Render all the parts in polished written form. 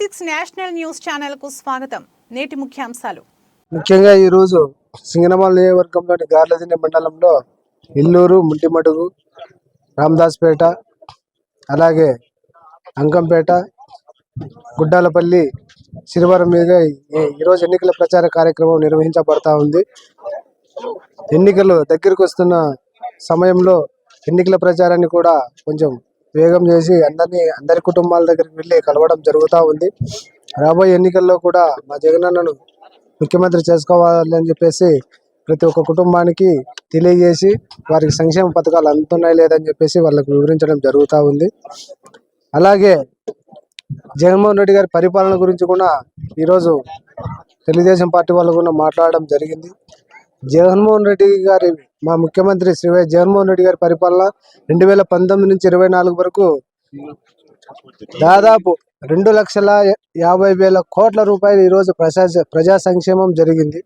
6 national news channel కు స్వాగతం. నేటి ముఖ్యాంశాలు. ముఖ్యంగా ఈ రోజు సింగనమల నియోజకవర్గంలోని గార్లదిన్నె మండలంలో ఇల్లూరు, ముట్టిమడుగు, రామదాస్పేట, అలాగే అంకంపేట, గుడ్డాలపల్లి, సిరివరం మీద ఈరోజు ఎన్నికల ప్రచార కార్యక్రమం నిర్వహించబడతా ఉంది. ఎన్నికలు దగ్గరకు వస్తున్న సమయంలో ఎన్నికల ప్రచారాన్ని కూడా కొంచెం వేగం చేసి అందరి కుటుంబాల దగ్గరికి వెళ్ళి కలవడం జరుగుతూ ఉంది. రాబోయే ఎన్నికల్లో కూడా మా జగనన్నను ముఖ్యమంత్రి చేసుకోవాలని చెప్పేసి ప్రతి ఒక్క కుటుంబానికి తెలియజేసి వారికి సంక్షేమ పథకాలు అందుతున్నాయి లేదని చెప్పేసి వాళ్ళకు వివరించడం జరుగుతూ ఉంది. అలాగే జగన్మోహన్ రెడ్డి గారి పరిపాలన గురించి కూడా ఈరోజు తెలుగుదేశం పార్టీ వాళ్ళు కూడా మాట్లాడడం జరిగింది. జగన్మోహన్ రెడ్డి గారి మా ముఖ్యమంత్రి శ్రీ వైఎస్ జగన్మోహన్ రెడ్డి గారి పరిపాలన 2019 నుంచి 24 వరకు దాదాపు 2,50,000 కోట్ల రూపాయలు ఈరోజు ప్రజా సంక్షేమం జరిగింది.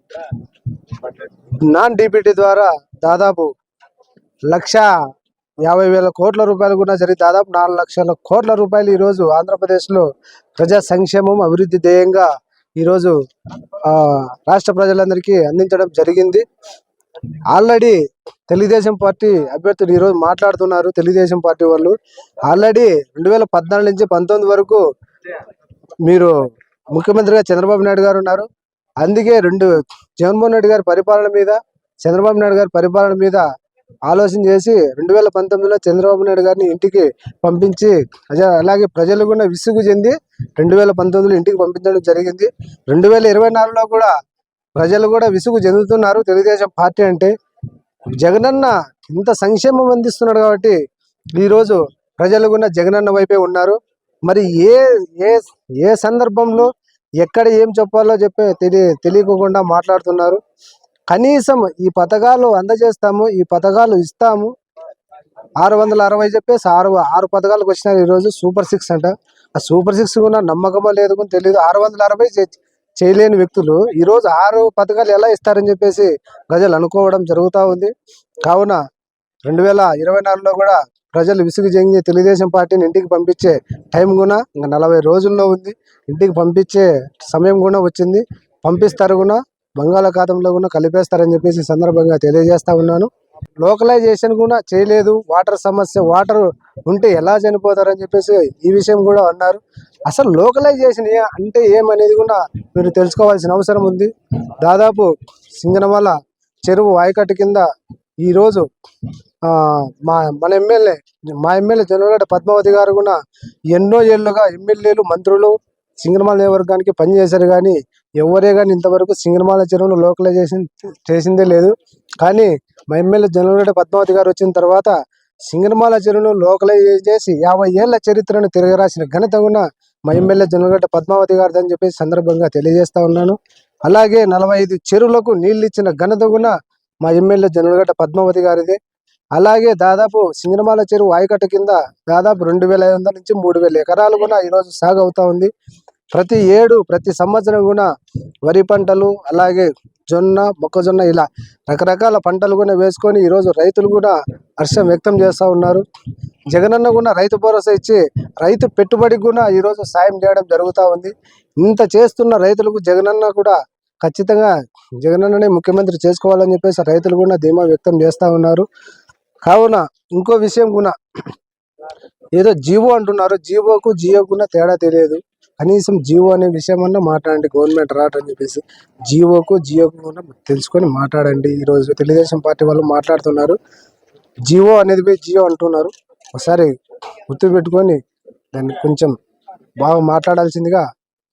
నాన్ డిపిటీ ద్వారా దాదాపు 1,50,000 కోట్ల రూపాయలు కూడా జరిగి దాదాపు 4 లక్షల కోట్ల రూపాయలు ఈరోజు ఆంధ్రప్రదేశ్లో ప్రజా సంక్షేమం అభివృద్ధి ధ్యేయంగా ఈరోజు రాష్ట్ర ప్రజలందరికీ అందించడం జరిగింది. ఆల్రెడీ తెలుగుదేశం పార్టీ అభ్యర్థులు ఈరోజు మాట్లాడుతున్నారు. తెలుగుదేశం పార్టీ వాళ్ళు ఆల్రెడీ 2014 నుంచి 19 వరకు మీరు ముఖ్యమంత్రిగా చంద్రబాబు నాయుడు గారు ఉన్నారు. అందుకే జగన్మోహన్ రెడ్డి గారి పరిపాలన మీద, చంద్రబాబు నాయుడు గారి పరిపాలన మీద ఆలోచన చేసి 2019లో చంద్రబాబు నాయుడు గారిని ఇంటికి పంపించి అలాగే ప్రజలు కూడా విసుగు చెంది 2019లో ఇంటికి పంపించడం జరిగింది. 2024లో కూడా ప్రజలు కూడా విసుగు చెందుతున్నారు. తెలుగుదేశం పార్టీ అంటే జగనన్న ఇంత సంక్షేమం అందిస్తున్నాడు కాబట్టి ఈరోజు ప్రజలు కూడా జగనన్న వైపే ఉన్నారు. మరి ఏ సందర్భంలో ఎక్కడ ఏం చెప్పాలో తెలియకుండా మాట్లాడుతున్నారు. కనీసం ఈ పథకాలు అందజేస్తాము, ఈ పథకాలు ఇస్తాము, 660 చెప్పేసి 6 పథకాలకు వచ్చినారు. ఈరోజు సూపర్ 6 అంట. ఆ సూపర్ 6 కూడా నమ్మకమో లేదు కూడా తెలియదు. 660 చేయలేని వ్యక్తులు ఈరోజు 6 పథకాలు ఎలా ఇస్తారని చెప్పేసి ప్రజలు అనుకోవడం జరుగుతూ ఉంది. కావున 2024లో కూడా ప్రజలు విసుగు చెంది తెలుగుదేశం పార్టీని ఇంటికి పంపించే టైం కూడా ఇంకా 40 రోజుల్లో ఉంది. ఇంటికి పంపించే సమయం కూడా వచ్చింది. పంపిస్తారు కూడా, బంగాళాఖాతంలో కూడా కలిపేస్తారని చెప్పేసి సందర్భంగా తెలియజేస్తా ఉన్నాను. లోకలైజేషన్ కూడా చేయలేదు. వాటర్ సమస్య, వాటర్ ఉంటే ఎలా చనిపోతారని చెప్పేసి ఈ విషయం కూడా అన్నారు. అసలు లోకలైజేషన్ అంటే ఏమనేది కూడా మీరు తెలుసుకోవాల్సిన అవసరం ఉంది. దాదాపు సింగనమల చెరువు ఆయకట్టు కింద ఈరోజు మా ఎమ్మెల్యే జొన్నలగడ్డ పద్మావతి గారు కూడా ఎన్నో ఏళ్ళుగా ఎమ్మెల్యేలు, మంత్రులు సింగనమల నియోజకవర్గానికి పనిచేశారు. కానీ ఎవరే కానీ ఇంతవరకు సింగనమల చెరువును లోకలైజేషన్ చేసిందే లేదు. కానీ మా ఎమ్మెల్యే జొన్నలగడ్డ పద్మావతి గారు వచ్చిన తర్వాత సింగనమల చెరువును లోకలైజ్ చేసి 50 ఏళ్ల చరిత్రను తిరగరాసిన ఘనత కూడా మా ఎమ్మెల్యే జొన్నలగడ్డ పద్మావతి గారు అని చెప్పేసి సందర్భంగా తెలియజేస్తా ఉన్నాను. అలాగే 45 చెరువులకు నీళ్ళు ఇచ్చిన ఘనత కూడా మా ఎమ్మెల్యే జొన్నలగడ్డ పద్మావతి గారిదే. అలాగే దాదాపు సింగనమల చెరువు ఆయకట్టు కింద దాదాపు 2,500 నుంచి 3,000 ఎకరాలు కూడా ఈరోజు సాగు అవుతా ఉంది. ప్రతి సంవత్సరం కూడా వరి పంటలు, అలాగే జొన్న, మొక్కజొన్న ఇలా రకరకాల పంటలు కూడా వేసుకొని ఈరోజు రైతులు కూడా హర్షం వ్యక్తం చేస్తూ ఉన్నారు. జగనన్న కూడా రైతు భరోసా ఇచ్చి రైతు పెట్టుబడికి కూడా ఈరోజు సాయం చేయడం జరుగుతూ ఉంది. ఇంత చేస్తున్న రైతులకు జగనన్న కూడా ఖచ్చితంగా జగనన్ననే ముఖ్యమంత్రి చేసుకోవాలని చెప్పేసి రైతులు కూడా ధీమా వ్యక్తం చేస్తూ ఉన్నారు. కావున ఇంకో విషయం కూడా ఏదో జీవో అంటున్నారు. జీవోకు జియోకు తేడా తెలియదు. కనీసం జీవో అనే విషయం అన్నా మాట్లాడండి. గవర్నమెంట్ రాటని చెప్పేసి జీవోకు జియోకు కూడా తెలుసుకొని మాట్లాడండి. ఈరోజు తెలుగుదేశం పార్టీ వాళ్ళు మాట్లాడుతున్నారు. జీవో అనేది పోయి జియో అంటున్నారు. ఒకసారి గుర్తు పెట్టుకొని దాన్ని కొంచెం బాగా మాట్లాడాల్సిందిగా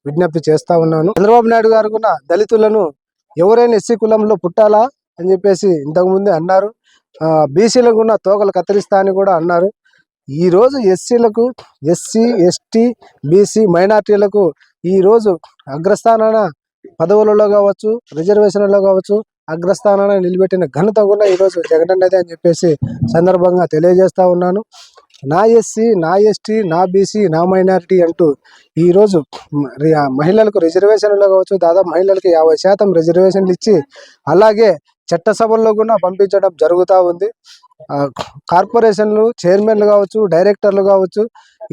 విజ్ఞప్తి చేస్తా ఉన్నాను. చంద్రబాబు నాయుడు గారు కూడా దళితులను ఎవరైనా ఎస్సీ కులంలో పుట్టాలా అని చెప్పేసి ఇంతకుముందే అన్నారు. బీసీలకు కూడా తోకలు కత్తిరిస్తా అని కూడా అన్నారు. ఈరోజు ఎస్సీలకు, ఎస్సీ, ఎస్టీ, బీసీ మైనార్టీలకు ఈరోజు అగ్రస్థానాన పదవులలో కావచ్చు, రిజర్వేషన్లలో కావచ్చు అగ్రస్థానాన నిలబెట్టిన ఘనత కూడా ఈరోజు జగనన్నదే అని చెప్పేసి సందర్భంగా తెలియజేస్తా ఉన్నాను. నా ఎస్సీ, నా ఎస్టీ, నా బీసీ, నా మైనారిటీ అంటూ ఈరోజు మహిళలకు రిజర్వేషన్లో కావచ్చు దాదాపు మహిళలకి 50% రిజర్వేషన్లు ఇచ్చి అలాగే చట్టసభల్లో కూడా పంపించడం జరుగుతూ ఉంది. కార్పొరేషన్లు చైర్మన్లు కావచ్చు, డైరెక్టర్లు కావచ్చు,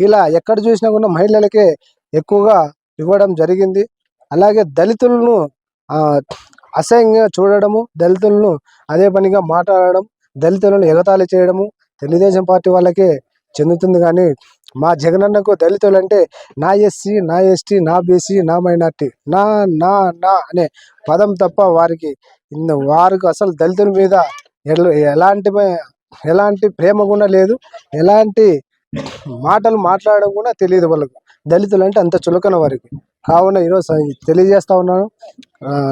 ఇలా ఎక్కడ చూసినా కూడా మహిళలకే ఎక్కువగా ఇవ్వడం జరిగింది. అలాగే దళితులను ఆ, అసహ్యంగా చూడడము, దళితులను అదే పనిగా మాట్లాడడం, దళితులను ఎగతాళి చేయడము తెలుగుదేశం పార్టీ వాళ్ళకే చెందుతుంది. కానీ మా జగనన్నకు దళితులు అంటే నా ఎస్సీ, నా ఎస్టీ, నా బీసీ, నా మైనార్టీ, నా నా నా అనే పదం తప్ప వారికి అసలు దళితుల మీద ఎలాంటి ప్రేమ కూడా లేదు, ఎలాంటి మాటలు మాట్లాడడం కూడా తెలియదు వాళ్ళకు. దళితులు అంటే అంత చులకన వారికి. కావున ఈరోజు తెలియజేస్తా ఉన్నాను,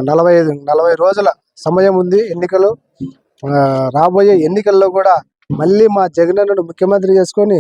40 రోజుల సమయం ఉంది ఎన్నికలు. రాబోయే ఎన్నికల్లో కూడా మళ్ళీ మా జగనన్నను ముఖ్యమంత్రి చేసుకొని